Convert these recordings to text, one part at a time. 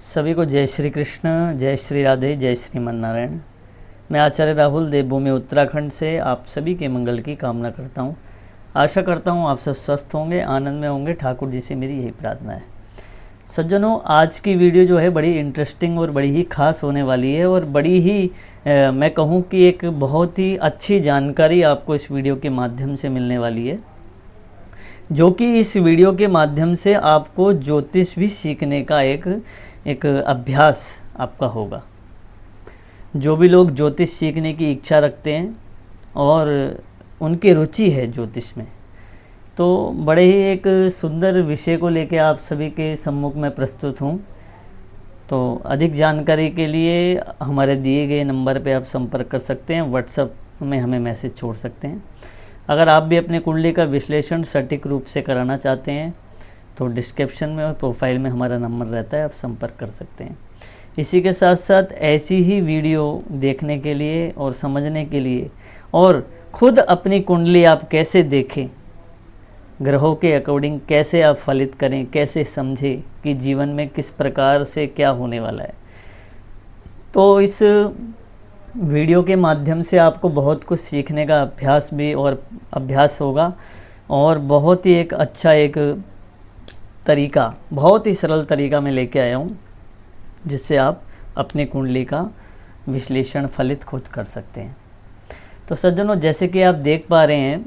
सभी को जय श्री कृष्ण, जय श्री राधे, जय श्रीमन नारायण। मैं आचार्य राहुल देवभूमि उत्तराखंड से आप सभी के मंगल की कामना करता हूँ। आशा करता हूँ आप सब स्वस्थ होंगे, आनंद में होंगे। ठाकुर जी से मेरी यही प्रार्थना है। सज्जनों, आज की वीडियो जो है बड़ी इंटरेस्टिंग और बड़ी ही खास होने वाली है और बड़ी ही मैं कहूँ कि एक बहुत ही अच्छी जानकारी आपको इस वीडियो के माध्यम से मिलने वाली है, जो कि इस वीडियो के माध्यम से आपको ज्योतिष भी सीखने का एक अभ्यास आपका होगा। जो भी लोग ज्योतिष सीखने की इच्छा रखते हैं और उनकी रुचि है ज्योतिष में, तो बड़े ही एक सुंदर विषय को लेकर आप सभी के सम्मुख में प्रस्तुत हूँ। तो अधिक जानकारी के लिए हमारे दिए गए नंबर पे आप संपर्क कर सकते हैं, व्हाट्सएप में हमें मैसेज छोड़ सकते हैं। अगर आप भी अपने कुंडली का विश्लेषण सटीक रूप से कराना चाहते हैं तो डिस्क्रिप्शन में और प्रोफाइल में हमारा नंबर रहता है, आप संपर्क कर सकते हैं। इसी के साथ साथ ऐसी ही वीडियो देखने के लिए और समझने के लिए और खुद अपनी कुंडली आप कैसे देखें, ग्रहों के अकॉर्डिंग कैसे आप फलित करें, कैसे समझें कि जीवन में किस प्रकार से क्या होने वाला है, तो इस वीडियो के माध्यम से आपको बहुत कुछ सीखने का अभ्यास होगा और बहुत ही एक अच्छा एक तरीका, बहुत ही सरल तरीका मैं लेके आया हूँ, जिससे आप अपनी कुंडली का विश्लेषण फलित खुद कर सकते हैं। तो सज्जनों, जैसे कि आप देख पा रहे हैं,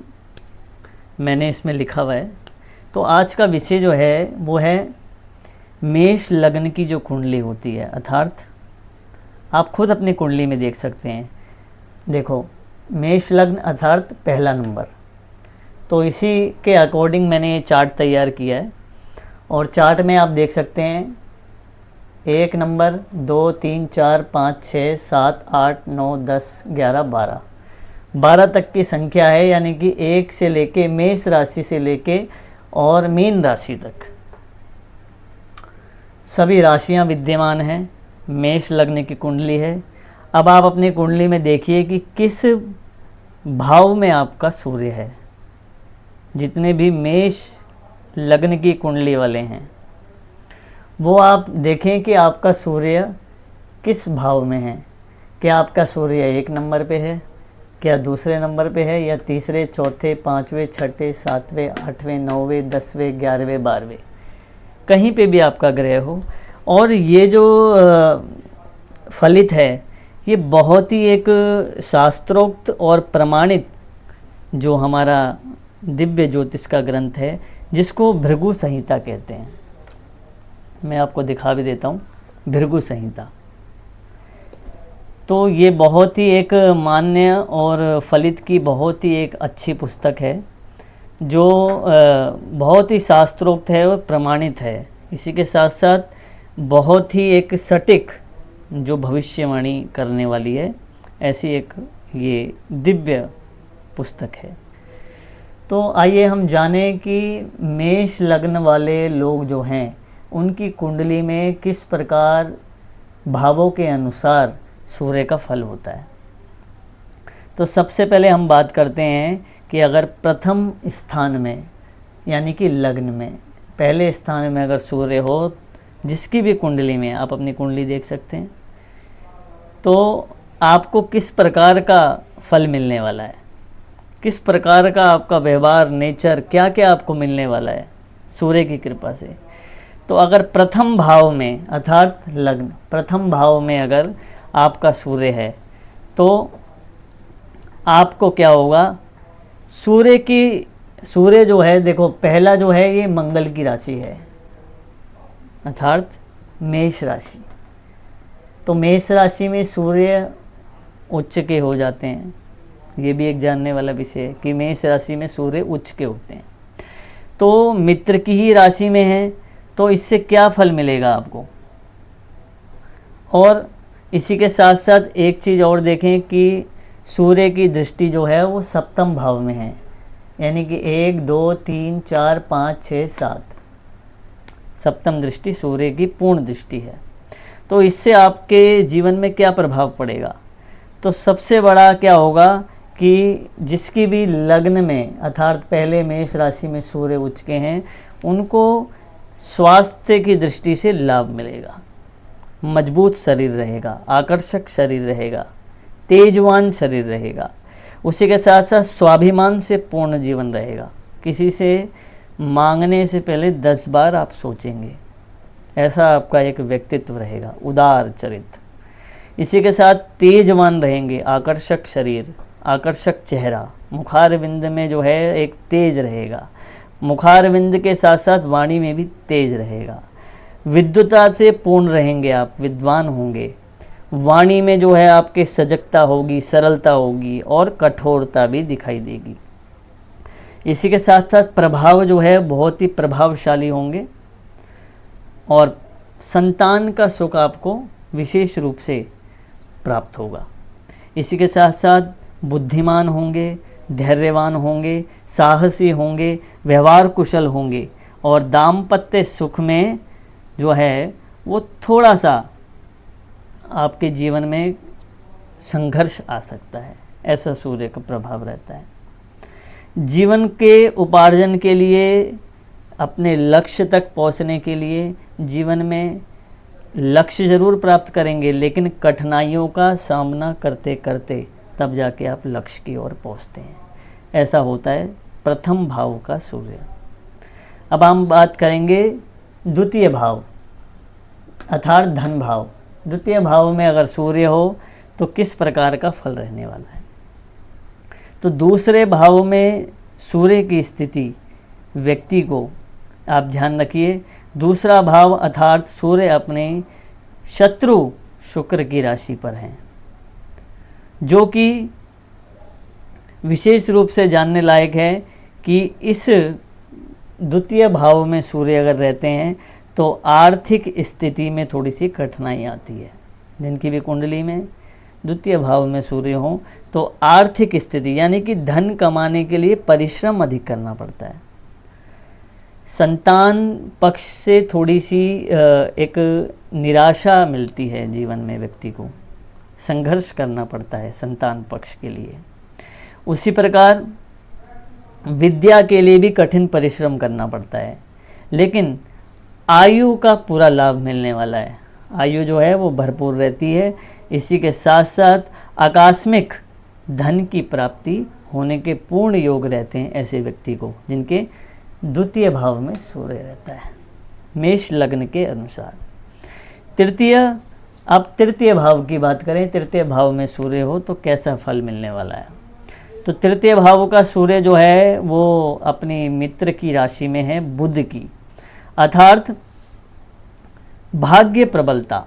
मैंने इसमें लिखा हुआ है। तो आज का विषय जो है वो है मेष लग्न की जो कुंडली होती है, अर्थात आप खुद अपनी कुंडली में देख सकते हैं। देखो, मेष लग्न अर्थात पहला नंबर, तो इसी के अकॉर्डिंग मैंने ये चार्ट तैयार किया है और चार्ट में आप देख सकते हैं 1 नंबर, 2, 3, 4, 5, 6, 7, 8, 9, 10, 11, 12 तक की संख्या है, यानी कि 1 से लेके मेष राशि से लेके और मीन राशि तक सभी राशियां विद्यमान हैं। मेष लग्न की कुंडली है। अब आप अपनी कुंडली में देखिए कि किस भाव में आपका सूर्य है। जितने भी मेष लग्न की कुंडली वाले हैं वो आप देखें कि आपका सूर्य किस भाव में है। क्या आपका सूर्य 1 नंबर पे है, क्या दूसरे नंबर पे है, या तीसरे, चौथे, 5वें, 6ठे, 7वें, 8वें, 9वें, 10वें, 11वें, 12वें, कहीं पे भी आपका ग्रह हो। और ये जो फलित है ये बहुत ही एक शास्त्रोक्त और प्रमाणित जो हमारा दिव्य ज्योतिष का ग्रंथ है, जिसको भृगु संहिता कहते हैं। मैं आपको दिखा भी देता हूँ, भृगु संहिता। तो ये बहुत ही एक मान्य और फलित की बहुत ही एक अच्छी पुस्तक है, जो बहुत ही शास्त्रोक्त है और प्रमाणित है। इसी के साथ साथ बहुत ही एक सटीक जो भविष्यवाणी करने वाली है, ऐसी एक ये दिव्य पुस्तक है। तो आइए हम जानें कि मेष लग्न वाले लोग जो हैं उनकी कुंडली में किस प्रकार भावों के अनुसार सूर्य का फल होता है। तो सबसे पहले हम बात करते हैं कि अगर प्रथम स्थान में, यानी कि लग्न में पहले स्थान में अगर सूर्य हो, जिसकी भी कुंडली में आप अपनी कुंडली देख सकते हैं, तो आपको किस प्रकार का फल मिलने वाला है, किस प्रकार का आपका व्यवहार, नेचर, क्या क्या आपको मिलने वाला है सूर्य की कृपा से। तो अगर प्रथम भाव में अर्थात लग्न प्रथम भाव में अगर आपका सूर्य है तो आपको क्या होगा, सूर्य जो है, देखो पहला जो है ये मंगल की राशि है, अर्थात मेष राशि। तो मेष राशि में सूर्य उच्च के हो जाते हैं। ये भी एक जानने वाला विषय है कि मेष राशि में सूर्य उच्च के होते हैं। तो मित्र की ही राशि में है, तो इससे क्या फल मिलेगा आपको। और इसी के साथ साथ एक चीज़ और देखें कि सूर्य की दृष्टि जो है वो सप्तम भाव में है, यानी कि 1, 2, 3, 4, 5, 6, 7 सप्तम दृष्टि सूर्य की पूर्ण दृष्टि है। तो इससे आपके जीवन में क्या प्रभाव पड़ेगा। तो सबसे बड़ा क्या होगा कि जिसकी भी लग्न में अर्थात पहले मेष राशि में सूर्य उच्च के हैं, उनको स्वास्थ्य की दृष्टि से लाभ मिलेगा। मजबूत शरीर रहेगा, आकर्षक शरीर रहेगा, तेजवान शरीर रहेगा। उसी के साथ साथ स्वाभिमान से पूर्ण जीवन रहेगा। किसी से मांगने से पहले 10 बार आप सोचेंगे, ऐसा आपका एक व्यक्तित्व रहेगा, उदार चरित्र। इसी के साथ तेजवान रहेंगे, आकर्षक शरीर, आकर्षक चेहरा, मुखारविंद में जो है एक तेज रहेगा, मुखारविंद के साथ साथ वाणी में भी तेज रहेगा। विद्वता से पूर्ण रहेंगे आप, विद्वान होंगे। वाणी में जो है आपके सजगता होगी, सरलता होगी और कठोरता भी दिखाई देगी। इसी के साथ साथ प्रभाव जो है बहुत ही प्रभावशाली होंगे और संतान का सुख आपको विशेष रूप से प्राप्त होगा। इसी के साथ साथ बुद्धिमान होंगे, धैर्यवान होंगे, साहसी होंगे, व्यवहार कुशल होंगे और दाम्पत्य सुख में जो है वो थोड़ा सा आपके जीवन में संघर्ष आ सकता है, ऐसा सूर्य का प्रभाव रहता है। जीवन के उपार्जन के लिए, अपने लक्ष्य तक पहुंचने के लिए जीवन में लक्ष्य जरूर प्राप्त करेंगे, लेकिन कठिनाइयों का सामना करते करते तब जाके आप लक्ष्य की ओर पहुंचते हैं। ऐसा होता है प्रथम भाव का सूर्य। अब हम बात करेंगे द्वितीय भाव अर्थात धन भाव। द्वितीय भाव में अगर सूर्य हो तो किस प्रकार का फल रहने वाला है? तो दूसरे भाव में सूर्य की स्थिति व्यक्ति को, आप ध्यान रखिए, दूसरा भाव अर्थात सूर्य अपने शत्रु शुक्र की राशि पर हैं, जो कि विशेष रूप से जानने लायक है कि इस द्वितीय भाव में सूर्य अगर रहते हैं तो आर्थिक स्थिति में थोड़ी सी कठिनाई आती है। जिनकी भी कुंडली में द्वितीय भाव में सूर्य हो तो आर्थिक स्थिति यानी कि धन कमाने के लिए परिश्रम अधिक करना पड़ता है। संतान पक्ष से थोड़ी सी एक निराशा मिलती है, जीवन में व्यक्ति को संघर्ष करना पड़ता है संतान पक्ष के लिए। उसी प्रकार विद्या के लिए भी कठिन परिश्रम करना पड़ता है, लेकिन आयु का पूरा लाभ मिलने वाला है। आयु जो है वो भरपूर रहती है। इसी के साथ साथ आकस्मिक धन की प्राप्ति होने के पूर्ण योग रहते हैं ऐसे व्यक्ति को जिनके द्वितीय भाव में सूर्य रहता है, मेष लग्न के अनुसार। अब तृतीय भाव की बात करें, तृतीय भाव में सूर्य हो तो कैसा फल मिलने वाला है? तो तृतीय भाव का सूर्य जो है वो अपनी मित्र की राशि में है, बुध की, अर्थात भाग्य प्रबलता।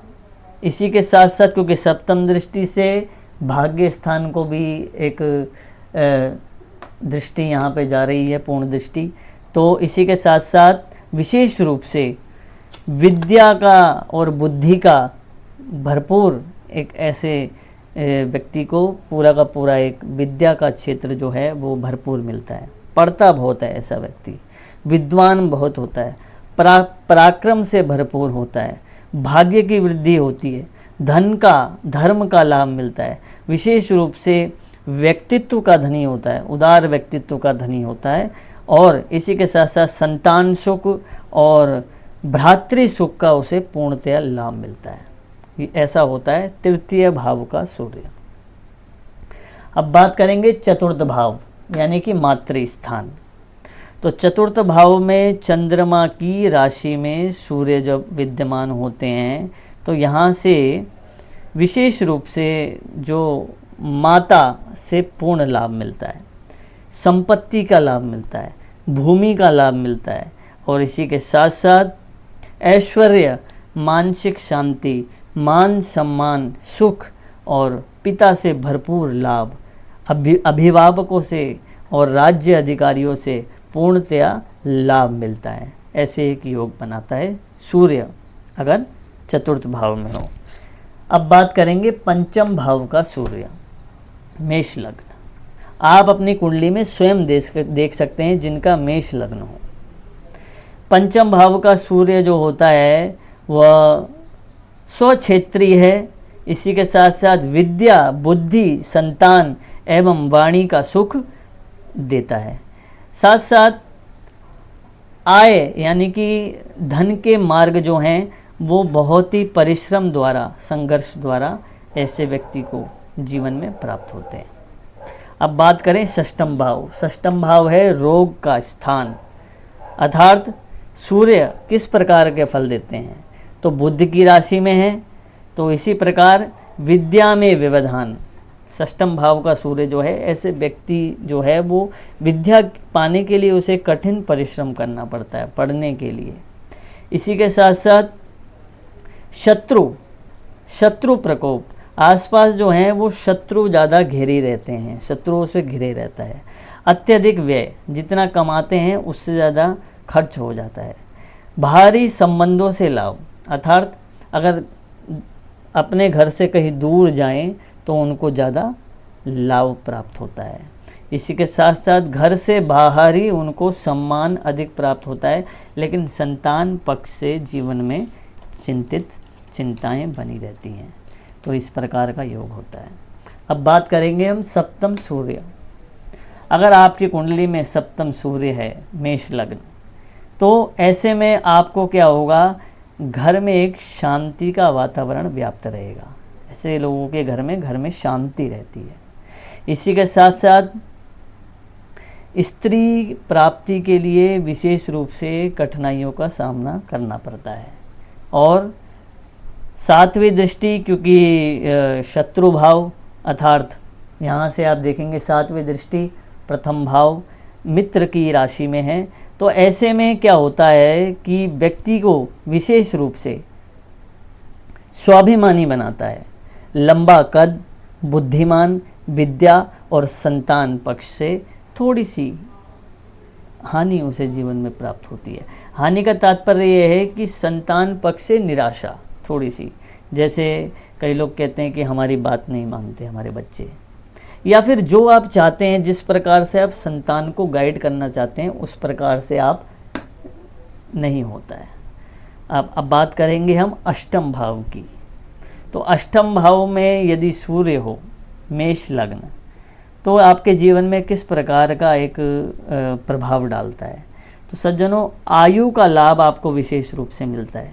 इसी के साथ साथ क्योंकि सप्तम दृष्टि से भाग्य स्थान को भी एक दृष्टि यहाँ पे जा रही है, पूर्ण दृष्टि, तो इसी के साथ साथ विशेष रूप से विद्या का और बुद्धि का भरपूर एक ऐसे व्यक्ति को पूरा का पूरा एक विद्या का क्षेत्र जो है वो भरपूर मिलता है। पढ़ता बहुत है ऐसा व्यक्ति, विद्वान बहुत होता है, पराक्रम से भरपूर होता है, भाग्य की वृद्धि होती है, धर्म का लाभ मिलता है, विशेष रूप से व्यक्तित्व का धनी होता है, उदार व्यक्तित्व का धनी होता है और इसी के साथ साथ संतान सुख और भ्रातृ सुख का उसे पूर्णतया लाभ मिलता है। ऐसा होता है तृतीय भाव का सूर्य। अब बात करेंगे चतुर्थ भाव यानी कि मातृ स्थान। तो चतुर्थ भाव में चंद्रमा की राशि में सूर्य जब विद्यमान होते हैं तो यहाँ से विशेष रूप से जो माता से पूर्ण लाभ मिलता है, संपत्ति का लाभ मिलता है, भूमि का लाभ मिलता है और इसी के साथ साथ ऐश्वर्य, मानसिक शांति, मान सम्मान, सुख और पिता से भरपूर लाभ, अभिभावकों से और राज्य अधिकारियों से पूर्णतया लाभ मिलता है। ऐसे एक योग बनाता है सूर्य अगर चतुर्थ भाव में हो। अब बात करेंगे पंचम भाव का सूर्य, मेष लग्न। आप अपनी कुंडली में स्वयं देख सकते हैं जिनका मेष लग्न हो। पंचम भाव का सूर्य जो होता है वह स्वक्षेत्रीय है। इसी के साथ साथ विद्या, बुद्धि, संतान एवं वाणी का सुख देता है। साथ साथ आय यानी कि धन के मार्ग जो हैं वो बहुत ही परिश्रम द्वारा, संघर्ष द्वारा ऐसे व्यक्ति को जीवन में प्राप्त होते हैं। अब बात करें षष्ठम भाव। षष्ठम भाव है रोग का स्थान, अर्थात सूर्य किस प्रकार के फल देते हैं, तो बुध की राशि में है, तो इसी प्रकार विद्या में व्यवधान, षष्ठम भाव का सूर्य जो है, ऐसे व्यक्ति जो है वो विद्या पाने के लिए उसे कठिन परिश्रम करना पड़ता है पढ़ने के लिए। इसी के साथ साथ शत्रु प्रकोप, आसपास जो हैं वो शत्रु ज़्यादा घेरे रहते हैं, शत्रुओं से घिरे रहता है। अत्यधिक व्यय, जितना कमाते हैं उससे ज़्यादा खर्च हो जाता है। भारी संबंधों से लाभ, अर्थात अगर अपने घर से कहीं दूर जाएं तो उनको ज़्यादा लाभ प्राप्त होता है। इसी के साथ साथ घर से बाहर ही उनको सम्मान अधिक प्राप्त होता है, लेकिन संतान पक्ष से जीवन में चिंताएं बनी रहती हैं। तो इस प्रकार का योग होता है। अब बात करेंगे हम सप्तम सूर्य। अगर आपकी कुंडली में सप्तम सूर्य है, मेष लग्न, तो ऐसे में आपको क्या होगा, घर में एक शांति का वातावरण व्याप्त रहेगा। ऐसे लोगों के घर में शांति रहती है। इसी के साथ साथ स्त्री प्राप्ति के लिए विशेष रूप से कठिनाइयों का सामना करना पड़ता है। और सातवीं दृष्टि, क्योंकि शत्रु भाव, अर्थात यहाँ से आप देखेंगे सातवीं दृष्टि प्रथम भाव मित्र की राशि में है, तो ऐसे में क्या होता है कि व्यक्ति को विशेष रूप से स्वाभिमानी बनाता है। लंबा कद, बुद्धिमान, विद्या और संतान पक्ष से थोड़ी सी हानि उसे जीवन में प्राप्त होती है। हानि का तात्पर्य यह है कि संतान पक्ष से निराशा थोड़ी सी, जैसे कई लोग कहते हैं कि हमारी बात नहीं मानते हमारे बच्चे, या फिर जो आप चाहते हैं, जिस प्रकार से आप संतान को गाइड करना चाहते हैं उस प्रकार से आप नहीं होता है। अब बात करेंगे हम अष्टम भाव की। तो अष्टम भाव में यदि सूर्य हो, मेष लग्न, तो आपके जीवन में किस प्रकार का एक प्रभाव डालता है। तो सज्जनों, आयु का लाभ आपको विशेष रूप से मिलता है,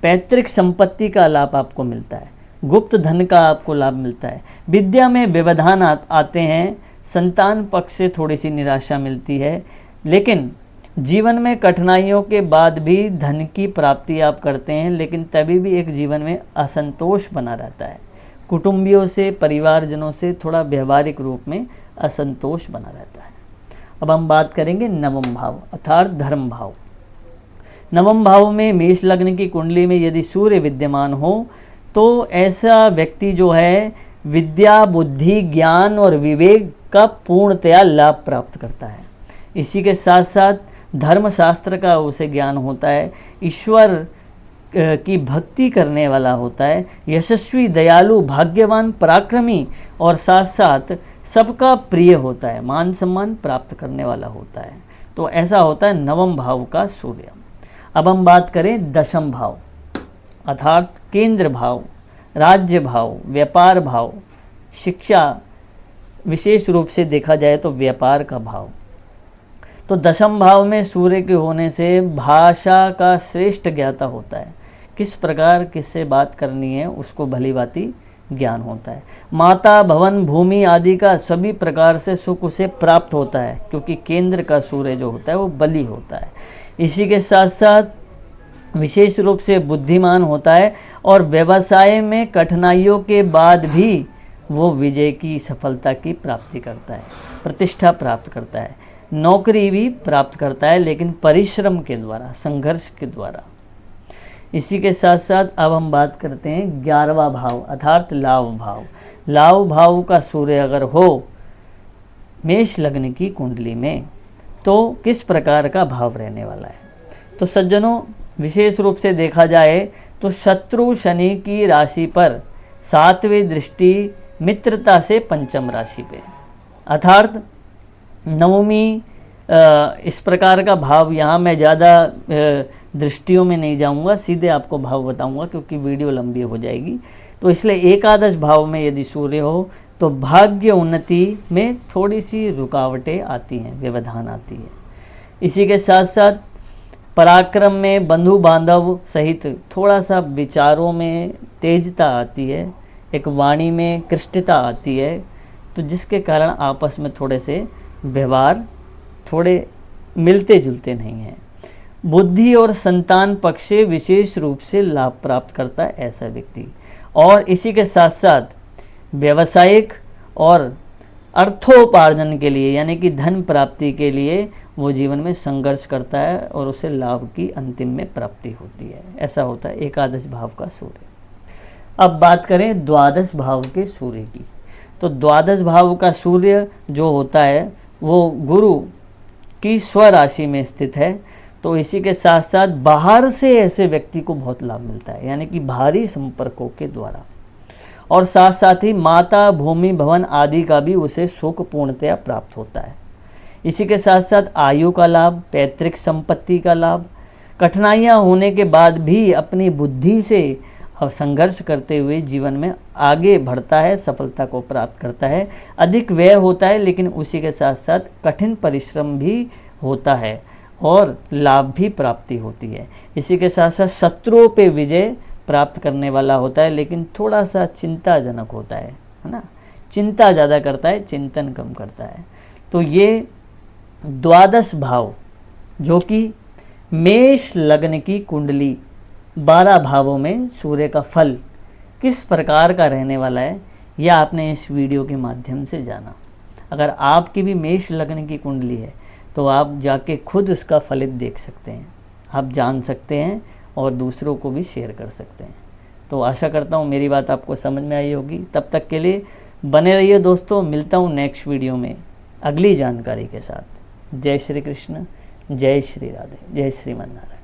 पैतृक संपत्ति का लाभ आपको मिलता है, गुप्त धन का आपको लाभ मिलता है, विद्या में व्यवधान आते हैं, संतान पक्ष से थोड़ी सी निराशा मिलती है, लेकिन जीवन में कठिनाइयों के बाद भी धन की प्राप्ति आप करते हैं, लेकिन तभी भी एक जीवन में असंतोष बना रहता है। कुटुंबियों से, परिवारजनों से थोड़ा व्यवहारिक रूप में असंतोष बना रहता है। अब हम बात करेंगे नवम भाव, अर्थात धर्म भाव। नवम भाव में मेष लग्न की कुंडली में यदि सूर्य विद्यमान हो, तो ऐसा व्यक्ति जो है विद्या, बुद्धि, ज्ञान और विवेक का पूर्णतया लाभ प्राप्त करता है। इसी के साथ साथ धर्मशास्त्र का उसे ज्ञान होता है, ईश्वर की भक्ति करने वाला होता है, यशस्वी, दयालु, भाग्यवान, पराक्रमी और साथ साथ सबका प्रिय होता है, मान सम्मान प्राप्त करने वाला होता है। तो ऐसा होता है नवम भाव का सूर्य। अब हम बात करें दशम भाव, अर्थात केंद्र भाव, राज्य भाव, व्यापार भाव, शिक्षा, विशेष रूप से देखा जाए तो व्यापार का भाव। तो दशम भाव में सूर्य के होने से भाषा का श्रेष्ठ ज्ञाता होता है, किस प्रकार किससे बात करनी है उसको भली भांति ज्ञान होता है। माता, भवन, भूमि आदि का सभी प्रकार से सुख उसे प्राप्त होता है, क्योंकि केंद्र का सूर्य जो होता है वो बली होता है। इसी के साथ साथ विशेष रूप से बुद्धिमान होता है और व्यवसाय में कठिनाइयों के बाद भी वो विजय की, सफलता की प्राप्ति करता है, प्रतिष्ठा प्राप्त करता है, नौकरी भी प्राप्त करता है, लेकिन परिश्रम के द्वारा, संघर्ष के द्वारा। इसी के साथ साथ अब हम बात करते हैं 11वां भाव, अर्थात लाभ भाव। लाभ भाव का सूर्य अगर हो मेष लग्न की कुंडली में, तो किस प्रकार का भाव रहने वाला है। तो सज्जनों, विशेष रूप से देखा जाए तो शत्रु शनि की राशि पर 7वीं दृष्टि मित्रता से पंचम राशि पे, अर्थात नवमी, इस प्रकार का भाव। यहाँ मैं ज़्यादा दृष्टियों में नहीं जाऊँगा, सीधे आपको भाव बताऊँगा क्योंकि वीडियो लंबी हो जाएगी। तो इसलिए एकादश भाव में यदि सूर्य हो तो भाग्य उन्नति में थोड़ी सी रुकावटें आती हैं, व्यवधान आती है। इसी के साथ साथ पराक्रम में बंधु बांधव सहित थोड़ा सा विचारों में तेजता आती है, एक वाणी में कृष्टता आती है, तो जिसके कारण आपस में थोड़े से व्यवहार थोड़े मिलते जुलते नहीं हैं। बुद्धि और संतान पक्ष से विशेष रूप से लाभ प्राप्त करता है ऐसा व्यक्ति, और इसी के साथ साथ व्यावसायिक और अर्थोपार्जन के लिए यानी कि धन प्राप्ति के लिए वो जीवन में संघर्ष करता है और उसे लाभ की अंतिम में प्राप्ति होती है। ऐसा होता है एकादश भाव का सूर्य। अब बात करें द्वादश भाव के सूर्य की, तो द्वादश भाव का सूर्य जो होता है वो गुरु की स्वराशि में स्थित है, तो इसी के साथ साथ बाहर से ऐसे व्यक्ति को बहुत लाभ मिलता है, यानी कि भारी संपर्कों के द्वारा, और साथ साथ ही माता, भूमि, भवन आदि का भी उसे सुख पूर्णतया प्राप्त होता है। इसी के साथ साथ आयु का लाभ, पैतृक संपत्ति का लाभ, कठिनाइयाँ होने के बाद भी अपनी बुद्धि से संघर्ष करते हुए जीवन में आगे बढ़ता है, सफलता को प्राप्त करता है। अधिक व्यय होता है लेकिन उसी के साथ साथ कठिन परिश्रम भी होता है और लाभ भी प्राप्ति होती है। इसी के साथ साथ शत्रुओं पे विजय प्राप्त करने वाला होता है, लेकिन थोड़ा सा चिंताजनक होता है ना, चिंता ज़्यादा करता है, चिंतन कम करता है। तो ये द्वादश भाव जो कि मेष लग्न की कुंडली 12 भावों में सूर्य का फल किस प्रकार का रहने वाला है, यह आपने इस वीडियो के माध्यम से जाना। अगर आपकी भी मेष लग्न की कुंडली है तो आप जाके खुद उसका फलित देख सकते हैं, आप जान सकते हैं और दूसरों को भी शेयर कर सकते हैं। तो आशा करता हूँ मेरी बात आपको समझ में आई होगी। तब तक के लिए बने रहिए दोस्तों, मिलता हूँ नेक्स्ट वीडियो में अगली जानकारी के साथ। जय श्री कृष्ण, जय श्री राधे, जय श्रीमन नारायण।